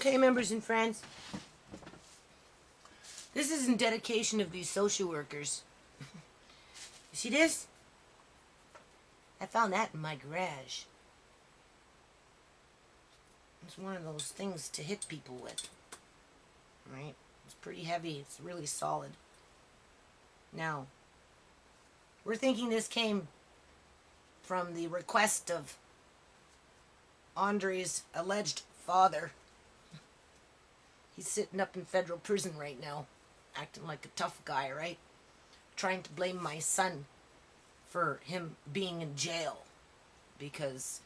Okay, members and friends, this is in dedication of these social workers. You see this? I found that in my garage. It's one of those things to hit people with. Right? It's pretty heavy. It's really solid. Now, we're thinking this came from the request of Andre's alleged father. He's sitting up in federal prison right now, acting like a tough guy, right? Trying to blame my son for him being in jail because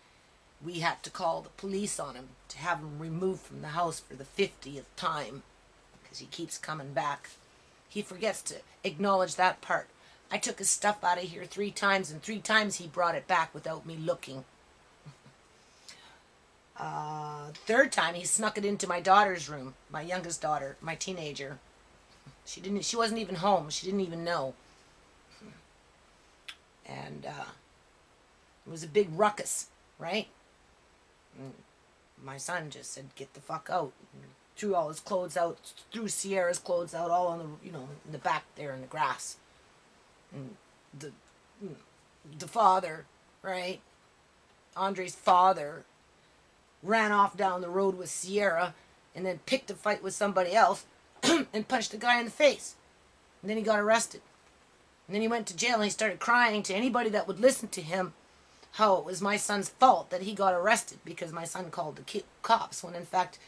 we had to call the police on him to have him removed from the house for the 50th time because he keeps coming back. He forgets to acknowledge that part. I took his stuff out of here 3 times, and 3 times he brought it back without me looking. 3rd time he snuck it into my daughter's room, my youngest daughter, my teenager. She wasn't even home. She didn't even know. And it was a big ruckus, right? And my son just said, "Get the fuck out." And threw all his clothes out, threw Sierra's clothes out, all on the, in the back there in the grass. And the father, right? Andre's father ran off down the road with Sierra and then picked a fight with somebody else and punched the guy in the face. And then he got arrested. And then he went to jail and he started crying to anybody that would listen to him how it was my son's fault that he got arrested because my son called the cops, when in fact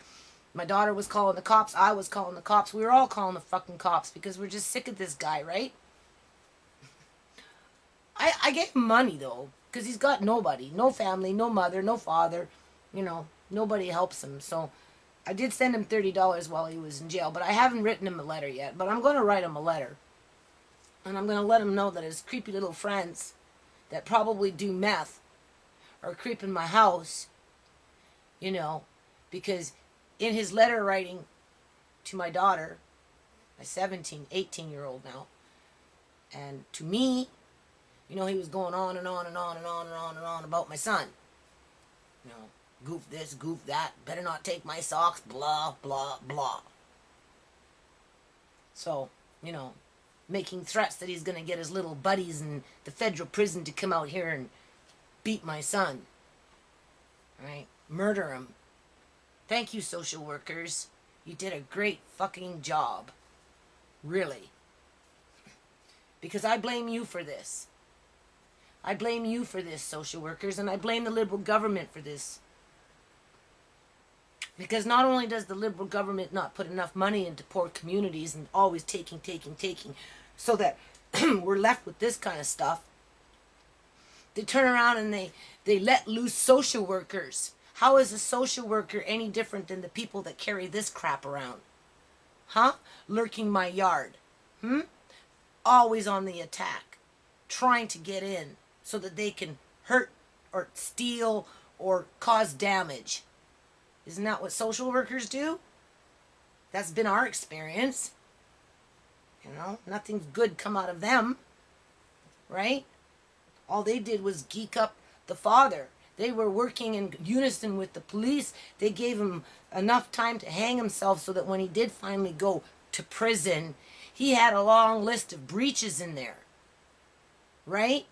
my daughter was calling the cops, I was calling the cops, we were all calling the fucking cops because we're just sick of this guy, right? I gave him money though, because he's got nobody, no family, no mother, no father, nobody helps him. So I did send him $30 while he was in jail, but I haven't written him a letter yet. But I'm going to write him a letter. And I'm going to let him know that his creepy little friends that probably do meth are creeping my house, because in his letter writing to my daughter, my 18-year-old now, and to me, he was going on and on and on and on and on and on about my son. Goof this, goof that, better not take my socks, blah, blah, blah. So, making threats that he's going to get his little buddies in the federal prison to come out here and beat my son. Right? Murder him. Thank you, social workers. You did a great fucking job. Really. Because I blame you for this. I blame you for this, social workers, and I blame the Liberal government for this. Because not only does the Liberal government not put enough money into poor communities and always taking, so that we're left with this kind of stuff, they turn around and they let loose social workers. How is a social worker any different than the people that carry this crap around? Huh? Lurking my yard. Always on the attack. Trying to get in so that they can hurt or steal or cause damage. Isn't that what social workers do? That's been our experience. Nothing's good come out of them. Right? All they did was geek up the father. They were working in unison with the police. They gave him enough time to hang himself so that when he did finally go to prison, he had a long list of breaches in there. Right?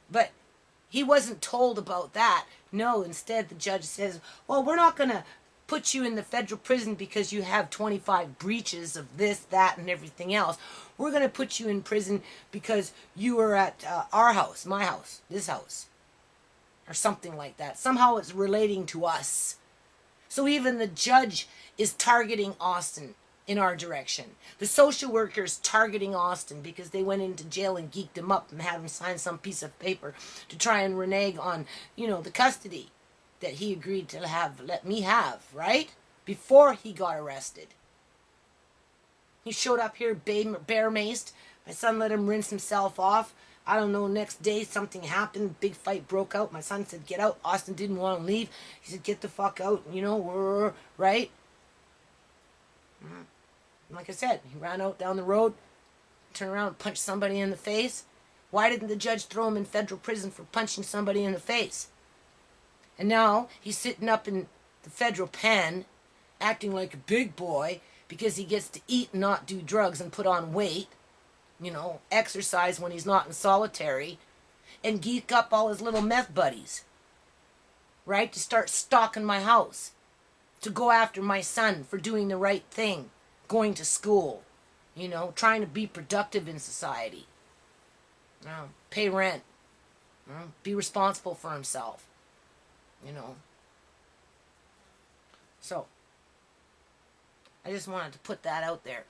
But he wasn't told about that. No, instead the judge says, well, we're not going to put you in the federal prison because you have 25 breaches of this, that, and everything else. We're going to put you in prison because you were at our house, my house, this house, or something like that. Somehow it's relating to us. So even the judge is targeting Austin in our direction. The social workers targeting Austin because they went into jail and geeked him up and had him sign some piece of paper to try and renege on, the custody that he agreed to let me have, right? Before he got arrested. He showed up here bare-maced. My son let him rinse himself off. I don't know, next day something happened. Big fight broke out. My son said, get out. Austin didn't want to leave. He said, get the fuck out. Right? Like I said, he ran out down the road, turned around and punched somebody in the face. Why didn't the judge throw him in federal prison for punching somebody in the face? And now he's sitting up in the federal pen acting like a big boy because he gets to eat and not do drugs and put on weight, exercise when he's not in solitary, and geek up all his little meth buddies, right? To start stalking my house, to go after my son for doing the right thing, going to school, trying to be productive in society, pay rent, be responsible for himself, So, I just wanted to put that out there.